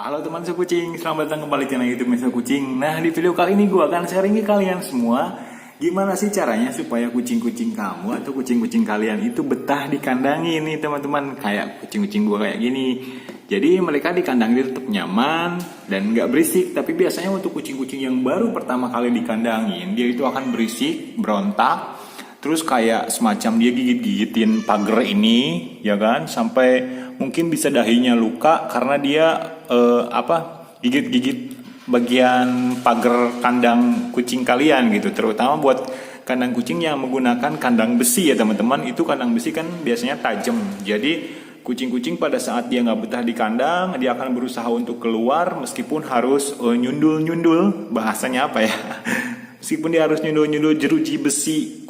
Halo teman sekucing, selamat datang kembali ke channel YouTube Mesa Kucing. Nah, di video kali ini gue akan sharing ke kalian semua gimana sih caranya supaya kucing-kucing kamu atau kucing-kucing kalian itu betah di kandang ini, teman-teman. Kayak kucing-kucing gue kayak gini. Jadi mereka di kandang itu tetap nyaman dan nggak berisik. Tapi biasanya untuk kucing-kucing yang baru pertama kali dikandangin, dia itu akan berisik, berontak. Terus kayak semacam dia gigit-gigitin pagar ini, ya kan, sampai mungkin bisa dahinya luka karena dia gigit-gigit bagian pagar kandang kucing kalian gitu. Terutama buat kandang kucing yang menggunakan kandang besi ya teman-teman. Itu kandang besi kan biasanya tajam. Jadi kucing-kucing pada saat dia nggak betah di kandang, dia akan berusaha untuk keluar meskipun harus nyundul-nyundul. Bahasanya apa ya? Meskipun dia harus nyundul-nyundul jeruji besi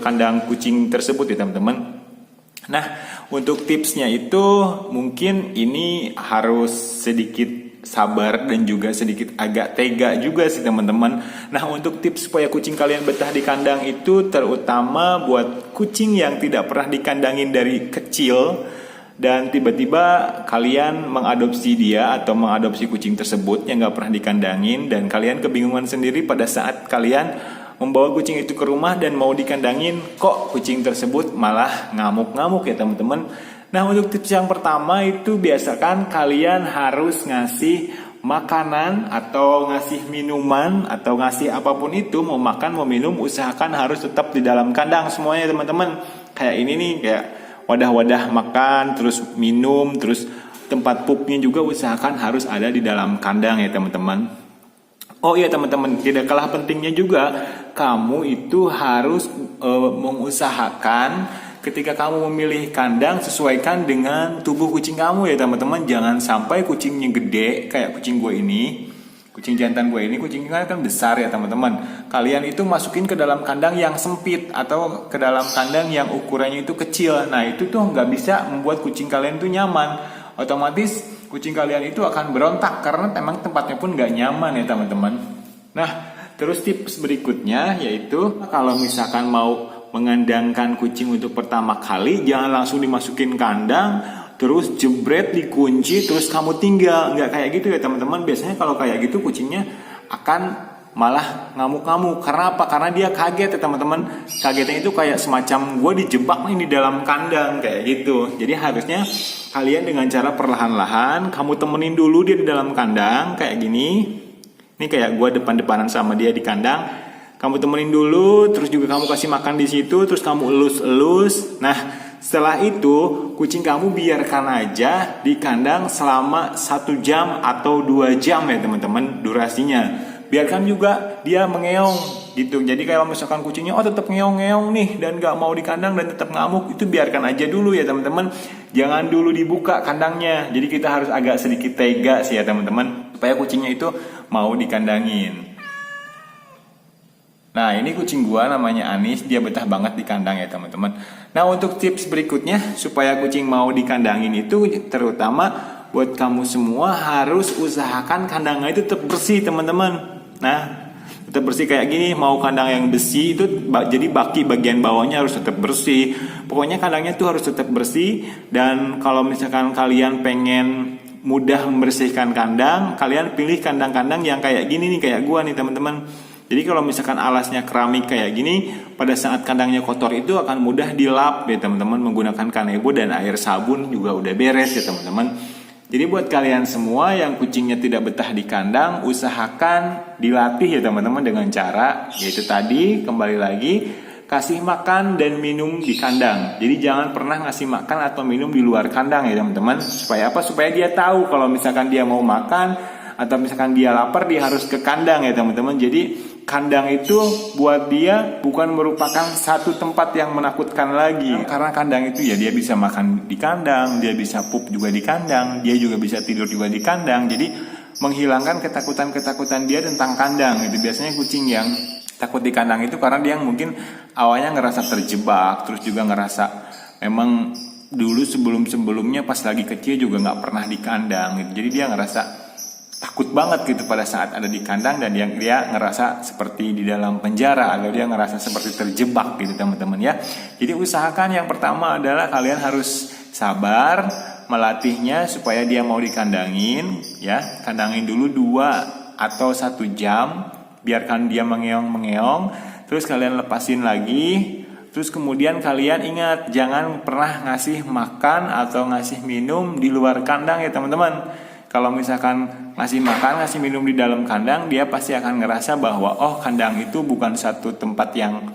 kandang kucing tersebut ya teman-teman. Nah, untuk tipsnya itu mungkin ini harus sedikit sabar dan juga sedikit agak tega juga sih teman-teman. Nah, untuk tips supaya kucing kalian betah di kandang itu terutama buat kucing yang tidak pernah dikandangin dari kecil dan tiba-tiba kalian mengadopsi dia atau mengadopsi kucing tersebut yang gak pernah dikandangin dan kalian kebingungan sendiri pada saat kalian membawa kucing itu ke rumah dan mau dikandangin, kok kucing tersebut malah ngamuk-ngamuk ya teman-teman. Nah, untuk tips yang pertama itu biasakan kalian harus ngasih makanan atau ngasih minuman atau ngasih apapun itu, mau makan mau minum, usahakan harus tetap di dalam kandang semuanya teman-teman. Kayak ini nih, kayak wadah-wadah makan, terus minum, terus tempat pupnya juga usahakan harus ada di dalam kandang ya teman-teman. Oh iya teman-teman, tidak kalah pentingnya juga kamu itu harus mengusahakan ketika kamu memilih kandang sesuaikan dengan tubuh kucing kamu ya teman-teman. Jangan sampai kucingnya gede kayak kucing gue ini, kucing jantan gue ini, kucingnya kan besar ya teman-teman. Kalian itu masukin ke dalam kandang yang sempit atau ke dalam kandang yang ukurannya itu kecil. Nah, itu tuh nggak bisa membuat kucing kalian itu nyaman. Otomatis kucing kalian itu akan berontak karena memang tempatnya pun nggak nyaman ya teman-teman. Nah, terus tips berikutnya yaitu kalau misalkan mau mengandangkan kucing untuk pertama kali, jangan langsung dimasukin kandang terus jebret dikunci terus kamu tinggal. Nggak kayak gitu ya teman-teman. Biasanya kalau kayak gitu kucingnya akan malah ngamuk-ngamuk. Karena apa? Karena dia kaget ya teman-teman. Kagetnya itu kayak semacam gue dijebak nih di dalam kandang kayak gitu. Jadi harusnya kalian dengan cara perlahan-lahan kamu temenin dulu dia di dalam kandang kayak gini. Ini kayak gue depan-depanan sama dia di kandang. Kamu temenin dulu, terus juga kamu kasih makan di situ, terus kamu elus-elus. Nah, setelah itu kucing kamu biarkan aja di kandang selama 1 jam atau 2 jam ya teman-teman durasinya. Biarkan juga dia mengeong gitu. Jadi kalau misalkan kucingnya tetap ngeong-ngeong nih dan gak mau di kandang dan tetap ngamuk, itu biarkan aja dulu ya teman-teman. Jangan dulu dibuka kandangnya. Jadi kita harus agak sedikit tega sih ya teman-teman, supaya kucingnya itu mau dikandangin. Nah, ini kucing gua namanya Anis, dia betah banget di kandang ya teman-teman. Nah, untuk tips berikutnya supaya kucing mau dikandangin itu terutama buat kamu semua harus usahakan kandangnya itu tetap bersih teman-teman. Nah, tetap bersih kayak gini. Mau kandang yang besi itu jadi baki bagian bawahnya harus tetap bersih. Pokoknya kandangnya tuh harus tetap bersih. Dan kalau misalkan kalian pengen mudah membersihkan kandang, kalian pilih kandang-kandang yang kayak gini nih, kayak gua nih teman-teman. Jadi kalau misalkan alasnya keramik kayak gini, pada saat kandangnya kotor itu akan mudah dilap ya teman-teman, menggunakan kanebo dan air sabun juga udah beres ya teman-teman. Jadi buat kalian semua yang kucingnya tidak betah di kandang, usahakan dilatih ya teman-teman dengan cara yaitu tadi kembali lagi kasih makan dan minum di kandang. Jadi jangan pernah ngasih makan atau minum di luar kandang ya teman-teman. Supaya apa? Supaya dia tahu kalau misalkan dia mau makan atau misalkan dia lapar, dia harus ke kandang ya teman-teman. Jadi kandang itu buat dia bukan merupakan satu tempat yang menakutkan lagi. Karena kandang itu ya dia bisa makan di kandang, dia bisa pup juga di kandang, dia juga bisa tidur juga di kandang. Jadi menghilangkan ketakutan-ketakutan dia tentang kandang. Itu biasanya kucing yang takut di kandang itu karena dia mungkin awalnya ngerasa terjebak, terus juga ngerasa memang dulu sebelum-sebelumnya pas lagi kecil juga nggak pernah di kandang gitu. Jadi dia ngerasa takut banget gitu pada saat ada di kandang dan dia ngerasa seperti di dalam penjara atau dia ngerasa seperti terjebak gitu teman-teman ya. Jadi usahakan yang pertama adalah kalian harus sabar, melatihnya supaya dia mau dikandangin, ya. Kandangin dulu 2 atau 1 jam, biarkan dia mengeong-mengeong, terus kalian lepasin lagi. Terus kemudian kalian ingat, jangan pernah ngasih makan atau ngasih minum di luar kandang ya teman-teman. Kalau misalkan ngasih makan, ngasih minum di dalam kandang, dia pasti akan ngerasa bahwa oh, kandang itu bukan satu tempat yang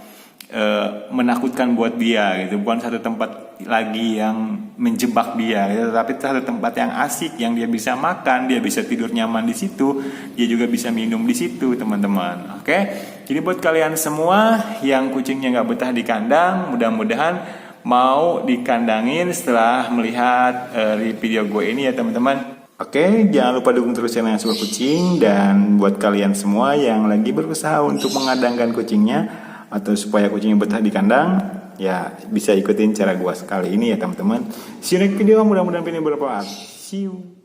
menakutkan buat dia gitu, bukan satu tempat lagi yang menjebak dia gitu, tapi satu tempat yang asik, yang dia bisa makan, dia bisa tidur nyaman di situ, dia juga bisa minum di situ teman-teman. Oke, jadi buat kalian semua yang kucingnya nggak betah di kandang, mudah-mudahan mau dikandangin setelah melihat video gue ini ya teman-teman. Oke, jangan lupa dukung terus channel yang suka kucing, dan buat kalian semua yang lagi berusaha untuk mengadangkan kucingnya atau supaya kucingnya betah di kandang, ya bisa ikutin cara gua sekali ini ya teman-teman. See you next video, mudah-mudahan ini bermanfaat. See you.